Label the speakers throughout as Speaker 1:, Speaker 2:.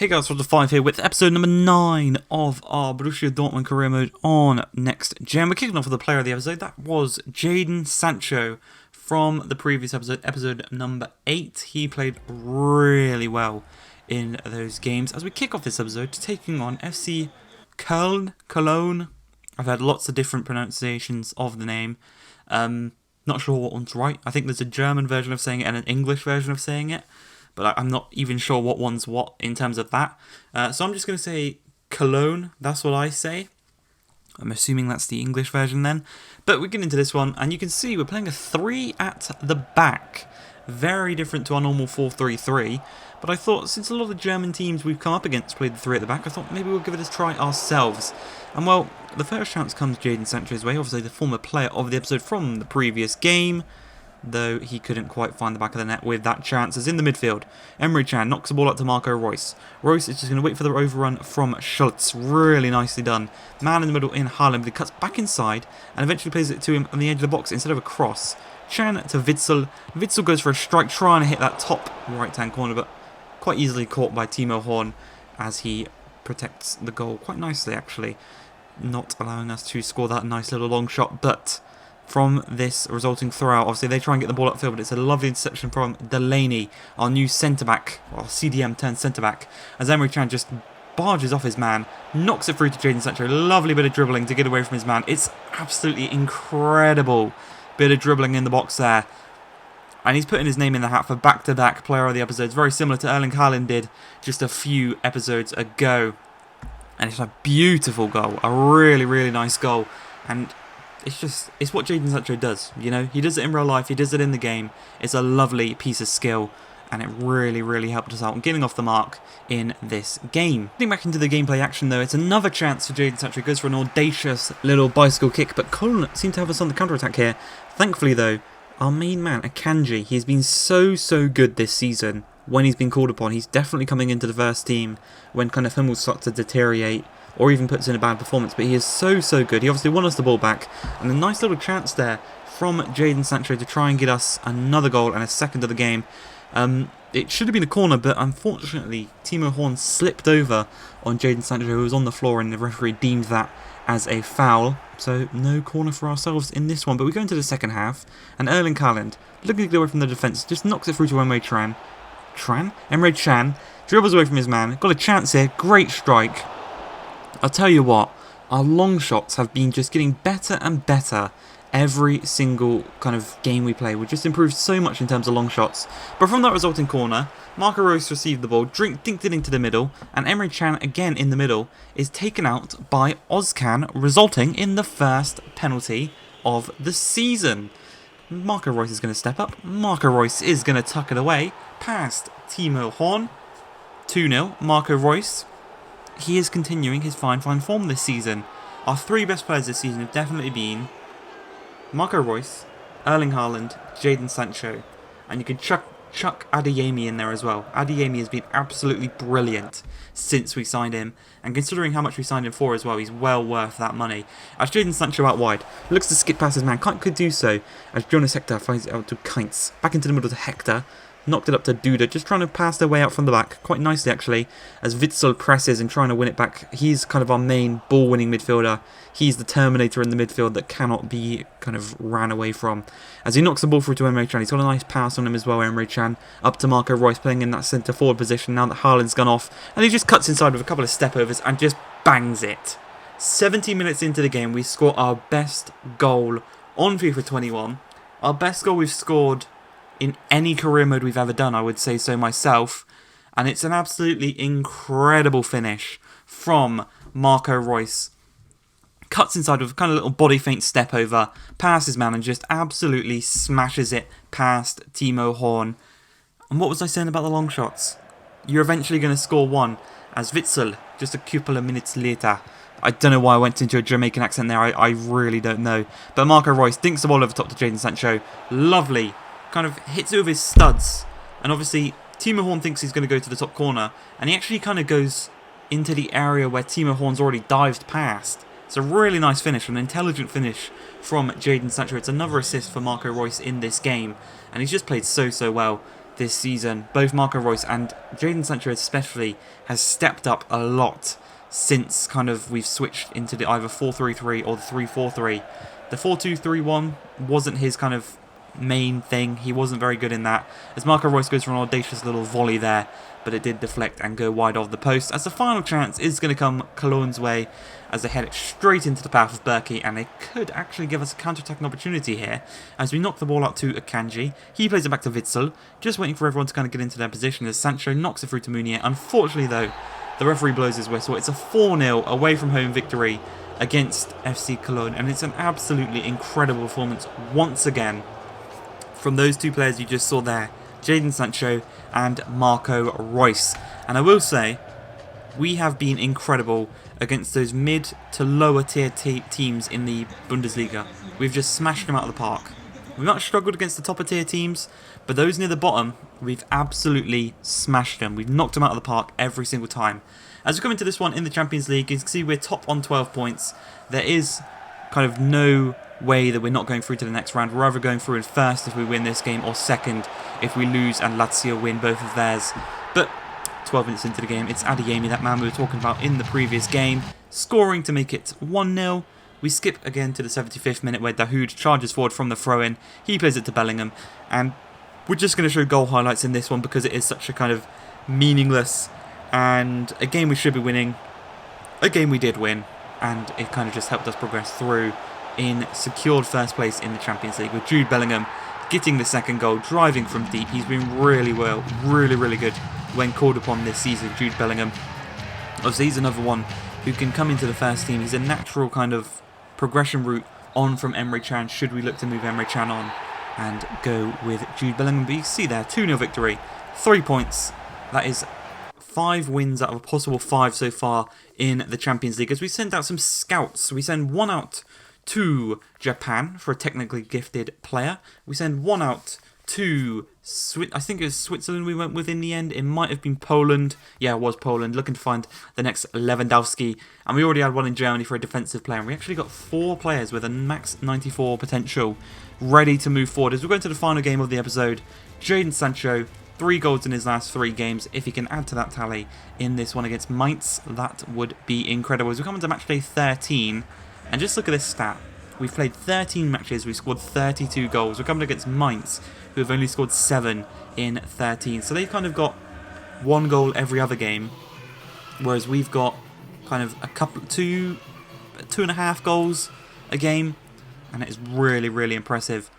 Speaker 1: Hey guys, Roger 5 here with episode number 9 of our Borussia Dortmund career mode on Next Gen. We're kicking off with the player of the episode. That was Jadon Sancho from the previous episode, episode number 8. He played really well in those games. As we kick off this episode, taking on FC Cologne. I've had lots of different pronunciations of the name. Not sure what one's right. I think there's a German version of saying it and an English version of saying it. But I'm not even sure what one's what in terms of that. So I'm just going to say Cologne. That's what I say. I'm assuming that's the English version then. But we get into this one, and you can see we're playing a 3 at the back. Very different to our normal 4-3-3. But I thought, since a lot of the German teams we've come up against played the 3 at the back, I thought maybe we'll give it a try ourselves. And well, the first chance comes Jadon Sancho's way. Obviously the former player of the episode from the previous game, though he couldn't quite find the back of the net with that chance. As in the midfield, Emre Can knocks the ball out to Marco Reus. Reus is just going to wait for the overrun from Schultz. Really nicely done. Man in the middle in Haaland, but he cuts back inside and eventually plays it to him on the edge of the box instead of a cross. Can to Witsel. Witsel goes for a strike, trying to hit that top right-hand corner, but quite easily caught by Timo Horn as he protects the goal quite nicely, actually, not allowing us to score that nice little long shot. But from this resulting throw-out, obviously they try and get the ball upfield, but it's a lovely interception from Delaney, our new centre-back, or CDM turned centre-back, as Emre Can just barges off his man, knocks it through to Jadon Sancho. Lovely bit of dribbling to get away from his man. It's absolutely incredible bit of dribbling in the box there. And he's putting his name in the hat for back-to-back player of the episodes, very similar to Erling Haaland did just a few episodes ago. And it's a beautiful goal, a really, really nice goal. And it's what Jadon Sancho does, you know. He does it in real life, he does it in the game. It's a lovely piece of skill, and it really, really helped us out getting off the mark in this game. Getting back into the gameplay action though, it's another chance for Jadon Sancho. He goes for an audacious little bicycle kick, but Cologne seem to have us on the counter-attack here. Thankfully though, our main man, Akanji, he's been so good this season when he's been called upon. He's definitely coming into the first team when kind of will start to deteriorate, or even puts in a bad performance, but he is so good. He obviously won us the ball back, and a nice little chance there from Jadon Sancho to try and get us another goal and a second of the game. It should have been a corner, but unfortunately Timo Horn slipped over on Jadon Sancho, who was on the floor, and the referee deemed that as a foul. So no corner for ourselves in this one. But we go into the second half, and Erling Haaland, looking to get away from the defence, just knocks it through to Emre Can, dribbles away from his man, got a chance here, great strike. I'll tell you what, our long shots have been just getting better and better every single kind of game we play. We've just improved so much in terms of long shots. But from that resulting corner, Marco Reus received the ball, dinked it into the middle, and Emre Can again in the middle is taken out by Ozcan, resulting in the first penalty of the season. Marco Reus is going to step up. Marco Reus is going to tuck it away past Timo Horn. 2-0, Marco Reus. He is continuing his fine form this season. Our 3 best players this season have definitely been Marco Reus, Erling Haaland, Jadon Sancho. And you can chuck Adeyemi in there as well. Adeyemi has been absolutely brilliant since we signed him. And considering how much we signed him for as well, he's well worth that money. As Jadon Sancho out wide, looks to skip past his man. Could do so as Jonas Hector finds it out to Kainz. Back into the middle to Hector. Knocked it up to Duda, just trying to pass their way out from the back, quite nicely actually, as Witsel presses and trying to win it back. He's kind of our main ball-winning midfielder. He's the Terminator in the midfield that cannot be kind of ran away from. As he knocks the ball through to Emre Can, he's got a nice pass on him as well, Emre Can, up to Marco Reus, playing in that centre-forward position now that Haaland's gone off, and he just cuts inside with a couple of step-overs and just bangs it. 70 minutes into the game, we score our best goal on FIFA 21, our best goal we've scored in any career mode we've ever done, I would say so myself. And it's an absolutely incredible finish from Marco Reus. Cuts inside with a kind of little body feint step over, past his man, and just absolutely smashes it past Timo Horn. And what was I saying about the long shots? You're eventually going to score one, as Witsel, just a couple of minutes later. I don't know why I went into a Jamaican accent there, I really don't know. But Marco Reus dinks the ball over top to Jadon Sancho. Lovely. Kind of hits it with his studs, and obviously Timo Horn thinks he's going to go to the top corner, and he actually kind of goes into the area where Timo Horn's already dived past. It's a really nice finish, an intelligent finish from Jadon Sancho. It's another assist for Marco Reus in this game, and he's just played so well this season. Both Marco Reus and Jadon Sancho especially has stepped up a lot since kind of we've switched into the either 4-3-3 or the 3-4-3. The 4-2-3-1 wasn't his kind of main thing. He wasn't very good in that, as Marco Reus goes for an audacious little volley there, but it did deflect and go wide of the post, as the final chance is going to come Cologne's way as they head it straight into the path of Berkey, and they could actually give us a counter-attacking opportunity here as we knock the ball out to Akanji. He plays it back to Witsel, just waiting for everyone to kind of get into their position as Sancho knocks it through to Meunier. Unfortunately though, the referee blows his whistle. It's a 4-0 away from home victory against FC Cologne, and it's an absolutely incredible performance once again from those two players you just saw there, Jadon Sancho and Marco Reus. And I will say, we have been incredible against those mid to lower tier teams in the Bundesliga. We've just smashed them out of the park. We've not struggled against the top tier teams, but those near the bottom, we've absolutely smashed them. We've knocked them out of the park every single time. As we come into this one in the Champions League, you can see we're top on 12 points. There is kind of no way that we're not going through to the next round. We're either going through in first if we win this game, or second if we lose and Lazio win both of theirs. But 12 minutes into the game, it's Adeyemi, that man we were talking about in the previous game, scoring to make it 1-0. We skip again to the 75th minute where Dahoud charges forward from the throw-in. He plays it to Bellingham, and we're just going to show goal highlights in this one because it is such a kind of meaningless and a game we should be winning, a game we did win, and it kind of just helped us progress through in secured first place in the Champions League, with Jude Bellingham getting the second goal, driving from deep. He's been really well, really good when called upon this season, Jude Bellingham. Obviously, he's another one who can come into the first team. He's a natural kind of progression route on from Emre Can, should we look to move Emre Can on and go with Jude Bellingham. But you see there, 2-0 victory, 3 points. That is 5 wins out of a possible 5 so far in the Champions League, as we send out some scouts. We send one out to Japan for a technically gifted player. We send one out to I think it was Switzerland we went with in the end. It might have been Poland. Yeah, it was Poland. Looking to find the next Lewandowski. And we already had one in Germany for a defensive player. And we actually got 4 players with a max 94 potential ready to move forward. As we go into the final game of the episode, Jadon Sancho, 3 goals in his last 3 games. If he can add to that tally in this one against Mainz, that would be incredible. As we come into match day 13, and just look at this stat. We've played 13 matches, we've scored 32 goals. We're coming against Mainz, who have only scored 7 in 13. So they've kind of got 1 goal every other game, whereas we've got kind of a couple, 2.5 goals a game, and it is really impressive.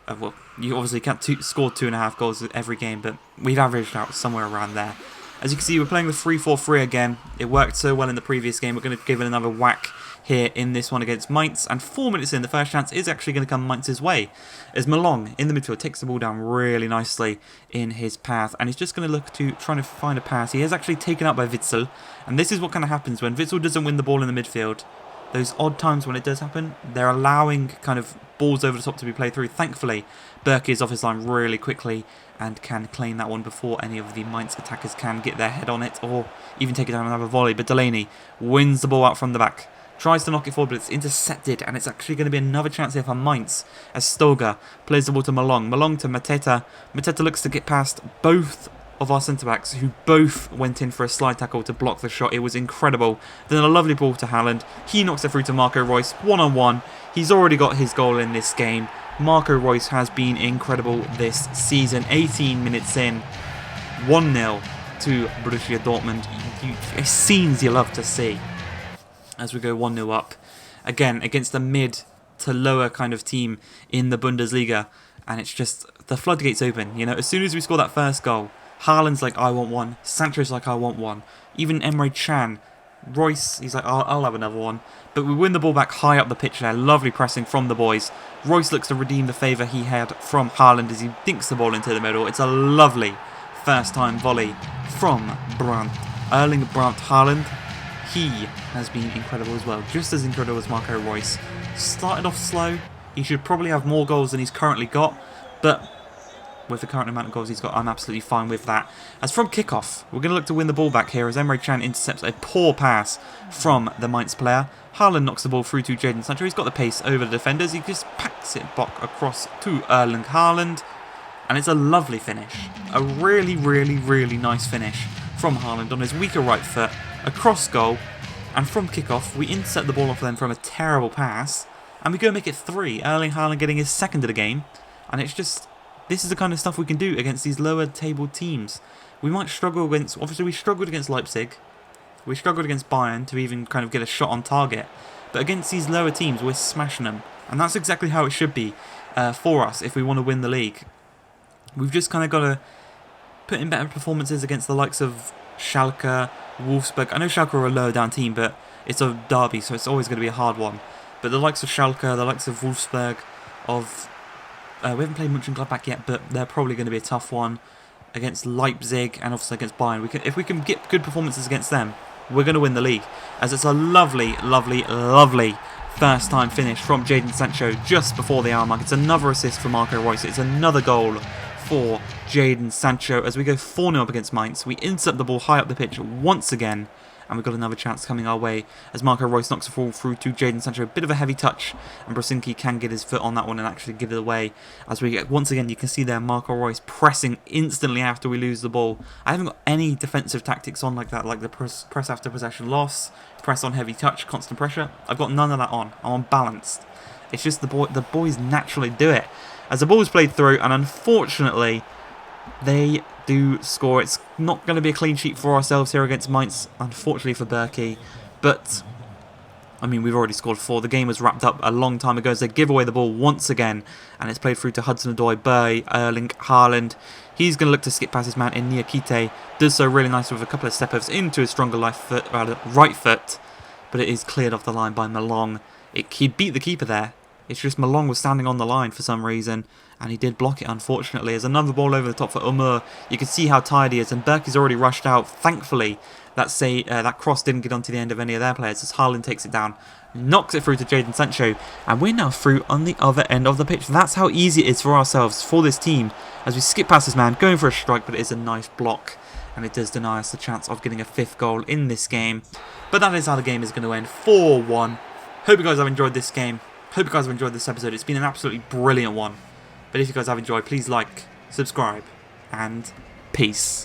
Speaker 1: Well, you obviously can't score 2.5 goals every game, but we've averaged out somewhere around there. As you can see, we're playing the 3-4-3 again. It worked so well in the previous game. We're going to give it another whack here in this one against Mainz. And 4 minutes in, the first chance is actually going to come Mainz's way, as Malong in the midfield takes the ball down really nicely in his path. And he's just going to look to trying to find a pass. He is actually taken out by Witsel. And this is what kind of happens when Witsel doesn't win the ball in the midfield. Those odd times when it does happen, they're allowing kind of balls over the top to be played through. Thankfully, Berkey is off his line really quickly and can claim that one before any of the Mainz attackers can get their head on it or even take it down and have a volley. But Delaney wins the ball out from the back, tries to knock it forward, but it's intercepted, and it's actually going to be another chance here for Mainz as Stoga plays the ball to Malong. Malong to Mateta. Mateta looks to get past both of our centre-backs, who both went in for a slide tackle to block the shot. It was incredible. Then a lovely ball to Haaland. He knocks it through to Marco Reus, one-on-one. He's already got his goal in this game. Marco Reus has been incredible this season. 18 minutes in, 1-0 to Borussia Dortmund. Scenes you love to see as we go 1-0 up. Again, against a mid to lower kind of team in the Bundesliga. And it's just, the floodgates open. You know, as soon as we score that first goal, Haaland's like, I want one. Sancho's like, I want one. Even Emre Can. Reus, he's like, I'll have another one. But we win the ball back high up the pitch there. Lovely pressing from the boys. Reus looks to redeem the favour he had from Haaland as he dinks the ball into the middle. It's a lovely first-time volley from Brandt. Erling Brandt Haaland. He has been incredible as well. Just as incredible as Marco Reus. Started off slow. He should probably have more goals than he's currently got. But with the current amount of goals he's got, I'm absolutely fine with that. As from kickoff, we're going to look to win the ball back here as Emre Can intercepts a poor pass from the Mainz player. Haaland knocks the ball through to Jadon Sancho. He's got the pace over the defenders. He just packs it back across to Erling Haaland. And it's a lovely finish. A really, really, really nice finish from Haaland on his weaker right foot, across goal, and from kickoff, we intercept the ball off them from a terrible pass, and we go make it 3. Erling Haaland getting his second of the game, and it's just, this is the kind of stuff we can do against these lower table teams. We might struggle against, obviously we struggled against Leipzig, we struggled against Bayern to even kind of get a shot on target, but against these lower teams we're smashing them, and that's exactly how it should be for us if we want to win the league. We've just kind of got to put in better performances against the likes of Schalke, Wolfsburg. I know Schalke are a lower down team, but it's a derby, so it's always going to be a hard one. But the likes of Schalke, the likes of Wolfsburg, we haven't played Mönchengladbach yet, but they're probably going to be a tough one. Against Leipzig and obviously against Bayern. If we can get good performances against them, we're going to win the league. As it's a lovely, lovely, lovely first time finish from Jadon Sancho just before the hour mark. It's another assist for Marco Reus. It's another goal for Jadon Sancho as we go 4-0 up against Mainz. We intercept the ball high up the pitch once again, and we've got another chance coming our way as Marco Reus knocks the ball through to Jadon Sancho. A bit of a heavy touch, and Brosinski can get his foot on that one and actually give it away. As we get, once again, you can see there Marco Reus pressing instantly after we lose the ball. I haven't got any defensive tactics on like that, like the press after possession loss, press on heavy touch, constant pressure. I've got none of that on. I'm unbalanced. It's just the boys naturally do it. As the ball is played through, and unfortunately, they do score. It's not going to be a clean sheet for ourselves here against Mainz, unfortunately for Berkey. But, I mean, we've already scored 4. The game was wrapped up a long time ago as they give away the ball once again. And it's played through to Hudson-Odoi, Erling Haaland. He's going to look to skip past his man in Niakite. Does so really nice with a couple of step-overs into his stronger right foot. But it is cleared off the line by Malong. He beat the keeper there. It's just Malong was standing on the line for some reason, and he did block it, unfortunately. There's another ball over the top for Umur. You can see how tired he is, and Berkey's already rushed out. Thankfully, that cross didn't get onto the end of any of their players, as Haaland takes it down, knocks it through to Jadon Sancho, and we're now through on the other end of the pitch. That's how easy it is for ourselves, for this team, as we skip past this man, going for a strike, but it is a nice block, and it does deny us the chance of getting a 5th goal in this game. But that is how the game is going to end, 4-1. Hope you guys have enjoyed this game. Hope you guys have enjoyed this episode. It's been an absolutely brilliant one. But if you guys have enjoyed, please like, subscribe, and peace.